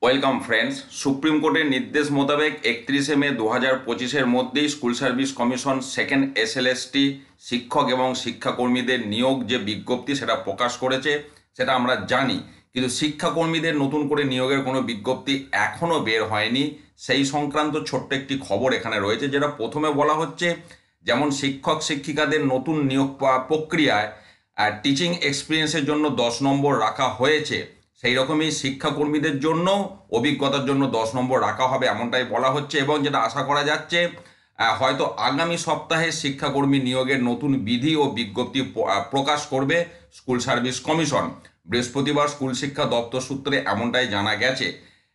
Welcome friends. Supreme কোর্টের নির্দেশ মোতাবেক 31শে মে 2025-এর মধ্যেই school service commission second SLST শিক্ষক এবং শিক্ষাকর্মীদের নিয়োগ যে বিজ্ঞপ্তি সেটা প্রকাশ করেছে, সেটা আমরা জানি। কিন্তু শিক্ষাকর্মীদের নতুন করে নিয়োগের কোনো বিজ্ঞপ্তি এখনও বের হয়নি। সেই সংক্রান্ত ছোট্ট একটি খবর এখানে রয়েছে, যেটা প্রথমে বলা হচ্ছে যেমন শিক্ষক শিক্ষিকাদের নতুন নিয়োগ প্রক্রিয়ায় টিচিং এক্সপিরিয়েন্সের জন্য 10 নম্বর রাখা হয়েছে, সেই রকমই শিক্ষাকর্মীদের জন্য অভিজ্ঞতার জন্য 10 নম্বর রাখা হবে, এমনটাই বলা হচ্ছে। এবং যেটা আশা করা যাচ্ছে, হয়তো আগামী সপ্তাহে শিক্ষাকর্মী নিয়োগের নতুন বিধি ও বিজ্ঞপ্তি প্রকাশ করবে স্কুল সার্ভিস কমিশন। বৃহস্পতিবার স্কুল শিক্ষা দপ্তর সূত্রে এমনটাই জানা গেছে।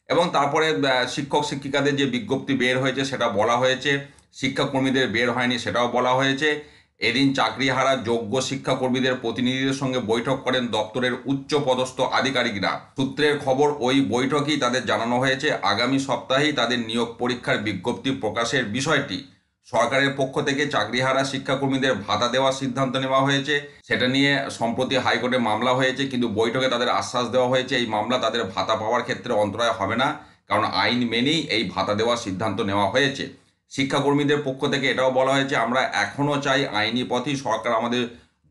এবং তারপরে শিক্ষক শিক্ষিকাদের যে বিজ্ঞপ্তি বের হয়েছে সেটা বলা হয়েছে, শিক্ষাকর্মীদের বের হয়নি সেটাও বলা হয়েছে। এদিন চাকরিহারা যোগ্য শিক্ষাকর্মীদের প্রতিনিধিদের সঙ্গে বৈঠক করেন দপ্তরের উচ্চ পদস্থ আধিকারিকরা। সূত্রের খবর, ওই বৈঠকেই তাদের জানানো হয়েছে আগামী সপ্তাহেই তাদের নিয়োগ পরীক্ষার বিজ্ঞপ্তি প্রকাশের বিষয়টি। সরকারের পক্ষ থেকে চাকরিহারা শিক্ষাকর্মীদের ভাতা দেওয়ার সিদ্ধান্ত নেওয়া হয়েছে, সেটা নিয়ে সম্প্রতি হাইকোর্টে মামলা হয়েছে, কিন্তু বৈঠকে তাদের আশ্বাস দেওয়া হয়েছে এই মামলা তাদের ভাতা পাওয়ার ক্ষেত্রে অন্তরায় হবে না, কারণ আইন মেনেই এই ভাতা দেওয়ার সিদ্ধান্ত নেওয়া হয়েছে। শিক্ষাকর্মীদের পক্ষ থেকে এটাও বলা হয়েছে, আমরা এখনও চাই আইনি পথেই সরকার আমাদের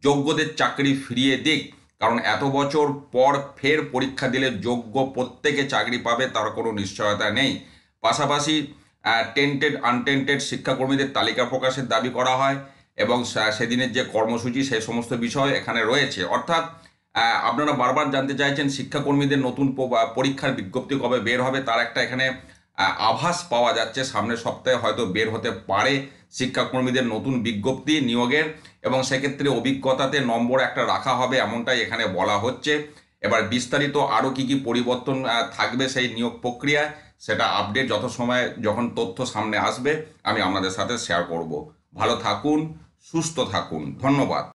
যোগ্যদের চাকরি ফিরিয়ে দিক, কারণ এত বছর পর ফের পরীক্ষা দিলে যোগ্য প্রত্যেকে চাকরি পাবে তার কোনো নিশ্চয়তা নেই। পাশাপাশি টেন্টেড আনটেন্টেড শিক্ষাকর্মীদের তালিকা প্রকাশের দাবি করা হয়, এবং সেদিনের যে কর্মসূচি সেই সমস্ত বিষয় এখানে রয়েছে। অর্থাৎ আপনারা বারবার জানতে চাইছেন শিক্ষাকর্মীদের নতুন পরীক্ষার বিজ্ঞপ্তি কবে বের হবে, তার একটা এখানে আভাস পাওয়া যাচ্ছে। সামনের সপ্তাহে হয়তো বের হতে পারে শিক্ষাকর্মীদের নতুন বিজ্ঞপ্তি নিয়োগের, এবং সেক্ষেত্রে অভিজ্ঞতাতে নম্বর একটা রাখা হবে, এমনটাই এখানে বলা হচ্ছে। এবার বিস্তারিত আরও কী কী পরিবর্তন থাকবে সেই নিয়োগ প্রক্রিয়ায়, সেটা আপডেট যত সময় যখন তথ্য সামনে আসবে আমি আপনাদের সাথে শেয়ার করব। ভালো থাকুন, সুস্থ থাকুন, ধন্যবাদ।